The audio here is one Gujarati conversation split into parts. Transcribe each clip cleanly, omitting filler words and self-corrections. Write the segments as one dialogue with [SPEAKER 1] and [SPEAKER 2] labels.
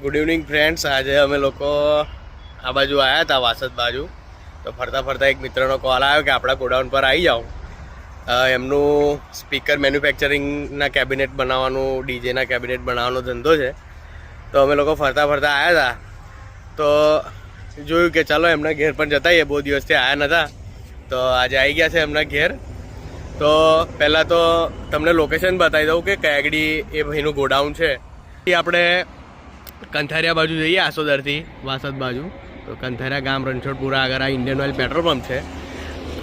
[SPEAKER 1] Good evening friends. આજે અમે લોકો આ બાજુ આવ્યા હતા, વાસદ બાજુ. તો ફરતા ફરતા એક મિત્રનો કોલ આવ્યો કે આપણા ગોડાઉન પર આવી જાઓ. એમનું સ્પીકર મેન્યુફેક્ચરિંગના કેબિનેટ બનાવવાનું, ડીજેના કેબિનેટ બનાવવાનો ધંધો છે. તો અમે લોકો ફરતા ફરતા આવ્યા હતા. તો જોયું કે ચાલો એમના ઘેર પણ જતાઈએ, બહુ દિવસથી આવ્યા નહોતા. તો આજે આવી ગયા છે એમના ઘેર. તો પહેલાં તો તમને લોકેશન બતાવી દઉં કે કયા આગળ એ ભાઈનું ગોડાઉન છે. એ આપણે કંથારિયા બાજુ જઈએ, આસોદરથી વાસદ બાજુ. તો કંથારિયા ગામ રણછોડપુરા આગળ આ ઇન્ડિયન ઓઇલ પેટ્રોલ પંપ છે.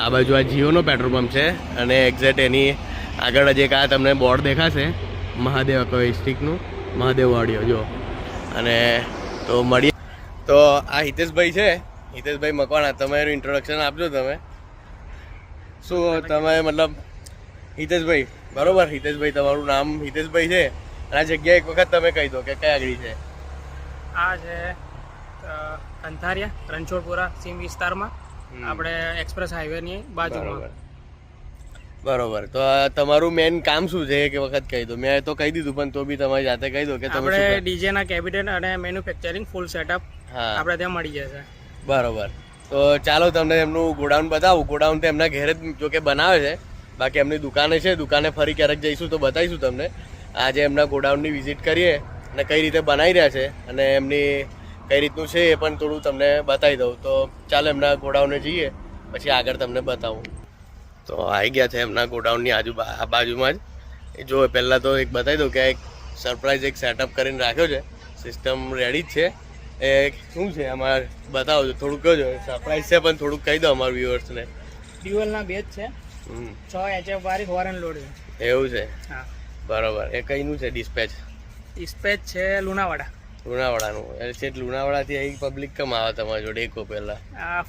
[SPEAKER 1] આ બાજુ આ જીઓનો પેટ્રોલ પંપ છે. અને એક્ઝેક્ટ એની આગળ જ એક આ તમને બોર્ડ દેખાશે મહાદેવ અકોઇસ્ટિકનું, મહાદેવ ઓડિયો જો. અને તો મળીએ. તો આ હિતેશભાઈ છે, હિતેશભાઈ મકવાણા. તમારું ઇન્ટ્રોડક્શન આપજો તમે. શું તમે મતલબ હિતેશભાઈ, બરોબર? હિતેશભાઈ તમારું નામ હિતેશભાઈ છે. આ જગ્યા એક વખત તમે કહી દો કે કઈ આગળ છે.
[SPEAKER 2] આ છે કંથારિયા રણછોડપુરા સીમ વિસ્તારમાં, આપણે એક્સપ્રેસ હાઈવેની બાજુમાં.
[SPEAKER 1] બરોબર. તો તમારું મેઇન કામ શું છે એક વખત કહી દો. મેં તો કહી દીધું પણ તો બી તમારી જાતે કહી દો કે તમે
[SPEAKER 2] આપણે ડીજેના કેબિનેટ અને મેન્યુફેક્ચરિંગ ફૂલ સેટઅપ આપણે ત્યાં મળી જશે.
[SPEAKER 1] બરોબર. તો ચાલો તમને એમનું ગોડાઉન બતાવું. ગોડાઉન તો એમના ઘેર જ જો કે બનાવે છે, બાકી એમની દુકાને છે. દુકાને ફરી ક્યારેક જઈશું તો બતાવીશું તમને. આજે એમના ગોડાઉનની વિઝિટ કરીએ અને કઈ રીતે બનાવી રહ્યા છે અને એમની કઈ રીતનું છે એ પણ થોડું તમને બતાવી દઉં. તો ચાલો એમના ગોડાઉને જઈએ, પછી આગળ તમને બતાવું. તો આવી ગયા છે એમના ગોડાઉનની આ બાજુમાં જ. એ જો પહેલાં તો એક બતાવી દઉં કે એક સરપ્રાઈઝ એક સેટઅપ કરીને રાખ્યો છે. સિસ્ટમ રેડી જ છે. એ શું છે અમારે બતાવો છો, થોડુંક કહો. સરપ્રાઈઝ છે પણ થોડુંક કહી દો અમારા વ્યુઅર્સને.
[SPEAKER 2] ડ્યુઅલના બેજ છે, 6 HF વાળી હોરન લોડ છે.
[SPEAKER 1] એવું છે?
[SPEAKER 2] હા,
[SPEAKER 1] બરોબર. એ કઈનું છે? ડિસ્પેચ
[SPEAKER 2] છે લુણાવાડા.
[SPEAKER 1] લુણાવાડાનું? એટલે છે લુણાવાડાથી અહીં પબ્લિક કમ આવે તમારી જોડે એકો પહેલાં?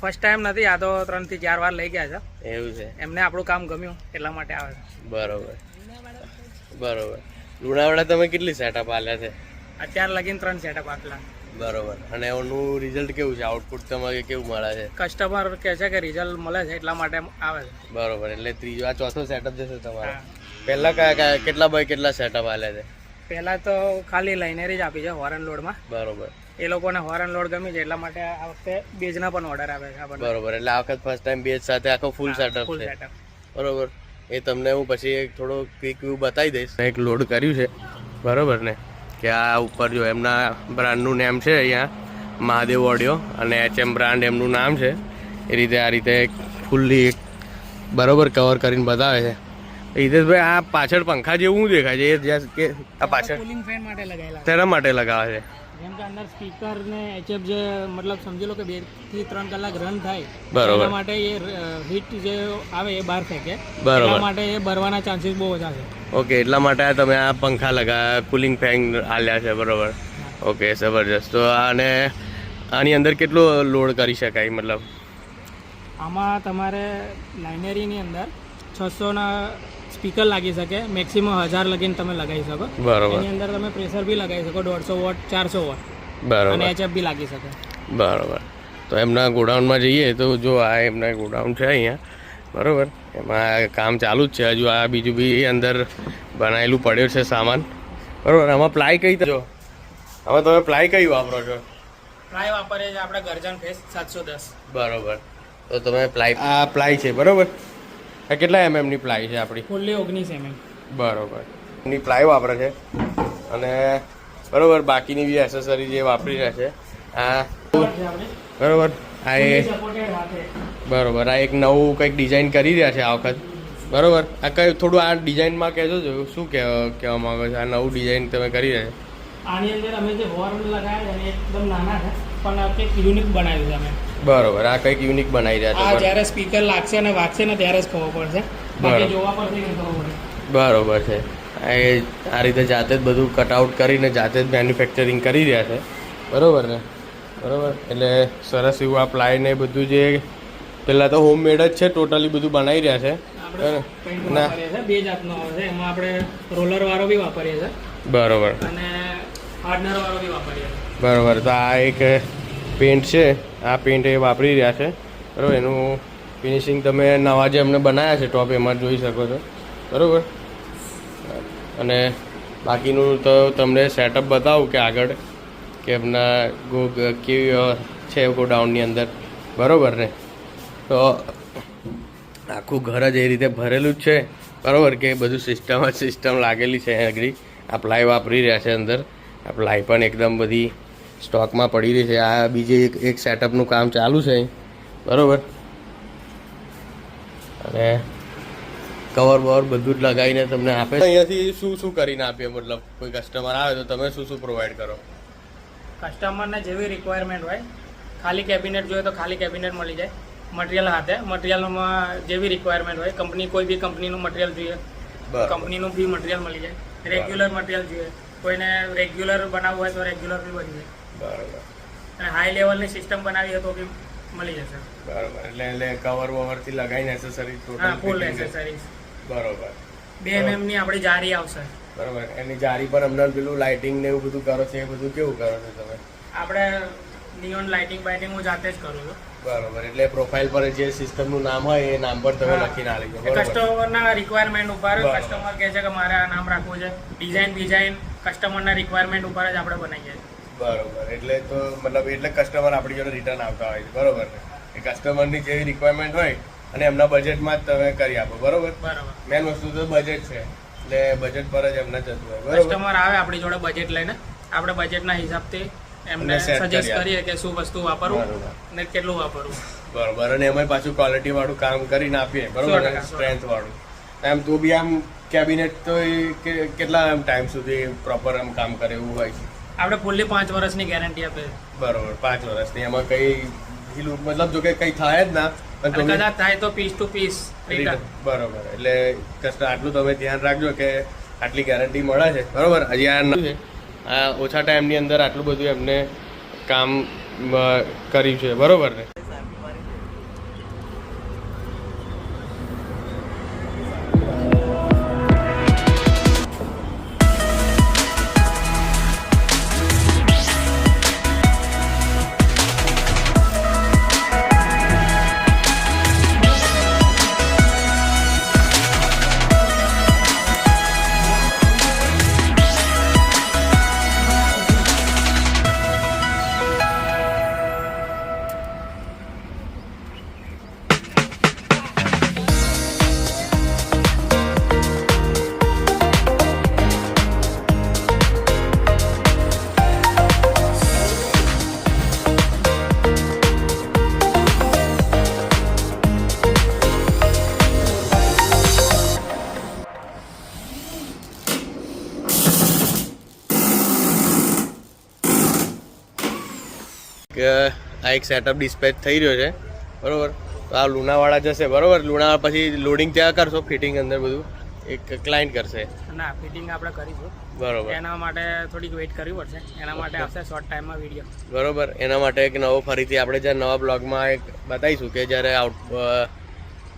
[SPEAKER 2] ફર્સ્ટ ટાઈમ નથી, આ તો 3 થી 4 વાર લઈ ગયા છે.
[SPEAKER 1] એવું છે?
[SPEAKER 2] એમને આપણું કામ ગમ્યું એટલા માટે આવે છે.
[SPEAKER 1] બરોબર બરોબર. લુણાવાડા તમે કેટલી સેટઅપ આલ્યા છે
[SPEAKER 2] અત્યારે લગીને 3 સેટઅપ આપેલા.
[SPEAKER 1] બરોબર. અને એનું રિઝલ્ટ કેવું છે? આઉટપુટ તમારે કેવું મળે છે?
[SPEAKER 2] કસ્ટમર કહે છે કે રિઝલ્ટ મળે છે એટલા માટે આવે છે.
[SPEAKER 1] બરોબર. એટલે ત્રીજો આ ચોથો સેટઅપ જશે તમારે. પહેલા કયા કેટલા બાય કેટલા સેટઅપ આલ્યા છે?
[SPEAKER 2] પહેલા તો ખાલી લાઇનરી જ આપી છે હોરન લોડમાં.
[SPEAKER 1] બરોબર.
[SPEAKER 2] એ લોકોને હોરન લોડ ગમી છે એટલા માટે આ વખતે બેજના પણ ઓર્ડર આવે છે આપણને.
[SPEAKER 1] બરોબર. એટલે આ વખત ફર્સ્ટ ટાઈમ બેજ સાથે આખો ફૂલ સેટઅપ છે. બરોબર. એ તમને હું પછી એક થોડો ક્વિક વ્યૂ બતાવી દઈશ. એક લોડ કર્યું છે, બરોબર ને? કે આ ઉપર જો એમના બ્રાન્ડનું નેમ છે અહીંયા મહાદેવ ઓડિયો, અને HM બ્રાન્ડ એમનું નામ છે. એ રીતે આ રીતે ફૂલ્લી બરોબર કવર કરીને બતાવે છે. હિતેશભાઈ, આ પાછળ પંખા જેવું દેખાય છે, એ જ્યાં કે આ પાછળ
[SPEAKER 2] કુલિંગ ફેન માટે લગાવેલા છે.
[SPEAKER 1] તેના માટે લગાવે છે.
[SPEAKER 2] જેમ કે અંદર સ્પીકર ને HF જે મતલબ સમજી લો કે 2 થી 3 કલાક રન થાય,
[SPEAKER 1] બરોબર,
[SPEAKER 2] એના માટે એ હીટ જે આવે એ બહાર ફેંકે.
[SPEAKER 1] બરોબર.
[SPEAKER 2] એટલા માટે એ ભરવાના ચાન્સીસ બહુ ઓછા છે.
[SPEAKER 1] ઓકે, એટલા માટે તમે આ પંખા લગાવ્યા, કુલિંગ ફેન આલ્યા છે. બરોબર. ઓકે, જબરજસ્ત. તો આને આની અંદર કેટલો લોડ કરી શકાય? મતલબ
[SPEAKER 2] આમાં તમારે લાઇનરીની અંદર 600 ના સ્પીકર લાગી શકે, મેક્સિમમ 1000 લગીને તમે લગાવી શકો.
[SPEAKER 1] બરોબર.
[SPEAKER 2] એની અંદર તમે પ્રેશર બી લગાવી શકો, 150 વોટ 400 વોટ.
[SPEAKER 1] બરોબર.
[SPEAKER 2] અને HF બી લાગી શકે.
[SPEAKER 1] બરોબર. તો એમના ગોડાઉનમાં જઈએ તો જો આ એમના ગોડાઉન છે અહીંયા, બરોબર. એમાં કામ ચાલુ જ છે હજુ. આ બીજું બી અંદર બનાવેલું પડ્યું છે સામાન, બરોબર. આમાં પ્લાય કઈ જો આમાં તમે પ્લાય કઈ વાપરો છો?
[SPEAKER 2] પ્લાય વાપરીએ છીએ આપણે ગર્જન ફેસ 710.
[SPEAKER 1] બરોબર. તો તમે પ્લાય, આ પ્લાય છે, બરોબર. આ કેટલા એમએમની પ્લાય છે આપણી?
[SPEAKER 2] Fully 19 mm.
[SPEAKER 1] બરોબર. એની પ્લાય વાપરે છે. અને બરોબર, બાકીની બી એસેસરી જે વાપરી રહ્યા છે. આ બરોબર. આ એ બરોબર. આ એક નવું કંઈક ડિઝાઇન કરી રહ્યા છે આ વખત, બરોબર. આ કઈ થોડું આ ડિઝાઇનમાં કહેજો, શું કહેવા માંગો છો? આ નવું ડિઝાઇન તમે કરી રહ્યા છો.
[SPEAKER 2] આની અંદર અમે જે હોર્ન લગાવ્યા છે એકદમ નાના છે, પણ આ કંઈક યુનિક બનાવ્યું છે અમે.
[SPEAKER 1] બરોબર. આ કંઈક યુનિક બનાવી રહ્યા
[SPEAKER 2] આ
[SPEAKER 1] છે.
[SPEAKER 2] જ્યારે સ્પીકર લાગશે અને વાગશે ને ત્યારે જ ખબર પડશે, બાકી જોવા પરથી નહીં ખબર પડે.
[SPEAKER 1] બરોબર છે. આ રીતે જાતે જ બધું કટઆઉટ કરીને જાતે જ મેન્યુફેક્ચરિંગ કરી રહ્યા છે, બરોબર ને? બરોબર. એટલે સરસ એવું આ પ્લાય ને બધું જે પહેલાં તો હોમમેડ જ છે, ટોટલી બધું બનાવી રહ્યા છે.
[SPEAKER 2] ના, 2 જાતનો આવે છે. એમાં આપણે રોલર વાળો બી વાપરીએ છીએ,
[SPEAKER 1] બરોબર.
[SPEAKER 2] અને હાર્ડનર વાળો બી વાપરીએ છીએ.
[SPEAKER 1] બરોબર. તો આ એક પેન્ટ છે, આ પેન્ટ એ વાપરી રહ્યા છે, બરાબર. એનું ફિનિશિંગ તમે નવા જે અમને બનાવ્યા છે ટોપ, એમાં જોઈ શકો છો, બરાબર. અને બાકીનું તો તમને સેટઅપ બતાવું કે આગળ કે એમના કેવી છે ગોડાઉનની અંદર, બરાબર ને. તો આખું ઘર જ એ રીતે ભરેલું જ છે, બરાબર, કે બધું સિસ્ટમ લાગેલી છે આગળ. આ પ્લાય વાપરી રહ્યા છે અંદર. આ પ્લાય પણ એકદમ બધી સ્ટોકમાં પડી રહી છે. આ બીજે એક સેટઅપનું કામ ચાલુ છે, બરાબર. અને કવર બવર બધું જ લગાવીને તમને આપે. અહીંયાથી શું કરીને આપીએ, મતલબ કોઈ કસ્ટમર આવે તો તમે શું પ્રોવાઈડ કરો?
[SPEAKER 2] કસ્ટમરને જેવી રિક્વાયરમેન્ટ હોય, ખાલી કેબિનેટ જોઈએ તો ખાલી કેબિનેટ મળી જાય મટીરિયલ હાથે. મટીરિયલમાં જેવી રિક્વાયરમેન્ટ હોય, કોઈ બી કંપનીનું મટીરિયલ જોઈએ, કંપનીનું બી મટીરિયલ મળી જાય. રેગ્યુલર મટીરિયલ જોઈએ, કોઈને રેગ્યુલર બનાવવું હોય તો રેગ્યુલર બી બની જાય.
[SPEAKER 1] બરાબર.
[SPEAKER 2] અને હાઈ લેવલની સિસ્ટમ બનાવી હોય તો બી મળી જશે.
[SPEAKER 1] બરાબર. એટલે કવર વવરથી લગાવીને એસેસરીઝ
[SPEAKER 2] હા, ફૂલ એસેસરીઝ.
[SPEAKER 1] બરોબર.
[SPEAKER 2] 2 mm ની આપણી જારી આવશે.
[SPEAKER 1] બરાબર. એની જારી પર અમને પેલું લાઇટિંગ ને એવું બધું કરો છો, એ બધું કેવું કરો છો તમે?
[SPEAKER 2] આપણે નિયોન લાઇટિંગ બાઇટિંગ હું જાતે જ કરું છું.
[SPEAKER 1] બરોબર. એટલે પ્રોફાઇલ પર જે સિસ્ટમનું નામ હોય એ નામ પર તમે લખીને આલી દો.
[SPEAKER 2] કસ્ટમરના રિક્વાયરમેન્ટ ઉપર કસ્ટમર કહે છે કે મારે આ નામ રાખવું છે, ડિઝાઇન કસ્ટમરના રિક્વાયરમેન્ટ ઉપર જ આપણે બનાવીએ.
[SPEAKER 1] બરોબર. એટલે તો મતલબ એટલે કસ્ટમર આપણી જોડે રિટર્ન આવતા હોય છે, બરોબર ને? એ કસ્ટમરની જેવી રિક્વાયરમેન્ટ હોય અને એમના બજેટમાં જ તમે કરી આપો, બરોબર.
[SPEAKER 2] બરાબર.
[SPEAKER 1] મેન વસ્તુ તો બજેટ છે, એટલે બજેટ પર જ એમને જતું હોય, બરોબર.
[SPEAKER 2] કસ્ટમર આવે આપણી જોડે બજેટ લઈને, આપણે બજેટના હિસાબથી એમને સજેસ્ટ કરીએ કે શું વસ્તુ વાપરવું અને કેટલું વાપરવું.
[SPEAKER 1] બરોબર. અને એમાં પાછું ક્વોલિટી વાળું કામ કરીને આપીએ, બરોબર, સ્ટ્રેન્થ વાળું. એમ તો બી આમ કેબિનેટ તો કેટલા ટાઈમ સુધી પ્રોપર આમ કામ કરે એવું હોય છે?
[SPEAKER 2] આપણે ફૂલ્લી 5 વર્ષની ગેરંટી આપે.
[SPEAKER 1] બરોબર. 5 વર્ષની. એમાં કઈ મતલબ જો કે કઈ થાય જ ના, પણ
[SPEAKER 2] કદાચ થાય તો પીસ ટુ પીસ રિટર્ન.
[SPEAKER 1] બરોબર. એટલે આટલું તમે ધ્યાન રાખજો કે આટલી ગેરંટી મળે છે, બરોબર. હજી આ ઓછા ટાઈમની અંદર આટલું બધું એમને કામ કર્યું છે, બરોબર ને? કે આ એક સેટઅપ ડિસ્પેચ થઈ રહ્યો છે, બરોબર. તો આ લુણાવાડા જશે, બરોબર. લુણાવાડા પછી લોડિંગ ત્યાં કરશો, ફિટિંગ અંદર બધું એક ક્લાયન્ટ કરશે?
[SPEAKER 2] ના, ફિટિંગ આપણે કરીશું,
[SPEAKER 1] બરોબર.
[SPEAKER 2] એના માટે થોડીક વેઇટ કરવી પડશે. એના માટે આવશે શોર્ટ ટાઈમમાં વિડીયો,
[SPEAKER 1] બરોબર. એના માટે એક નવો ફરીથી આપણે જ્યારે નવા બ્લોગમાં એક બતાવીશું કે જ્યારે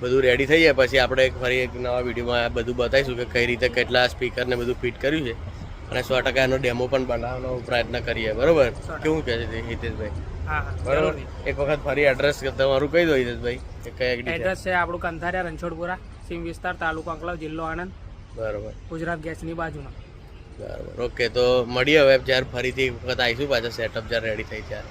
[SPEAKER 1] બધું રેડી થઈ જાય પછી આપણે ફરી એક નવા વિડીયોમાં બધું બતાવીશું કે કઈ રીતે કેટલા સ્પીકરને બધું ફિટ કર્યું છે, અને 100% એનો ડેમો પણ બનાવવાનો પ્રયત્ન કરીએ, બરોબર. કેવું કહે છે હિતેશભાઈ?
[SPEAKER 2] હા,
[SPEAKER 1] બરોબર. એક વખત ફરી એડ્રેસ તમારું કહી દો હિતેશભાઈ, કે કઈ
[SPEAKER 2] એડ્રેસ છે આપણું કંથારિયા રણછોડપુરા, સીમ વિસ્તાર, તાલુકો અંકલાવ, જિલ્લો આણંદ,
[SPEAKER 1] બરોબર.
[SPEAKER 2] ગુજરાત ગેસની બાજુમાં.
[SPEAKER 1] બરાબર. ઓકે. તો મળીએ હવે જ્યારે ફરીથી એક વખત આવીશું પાછા સેટઅપ જ્યારે રેડી થઈ ત્યારે.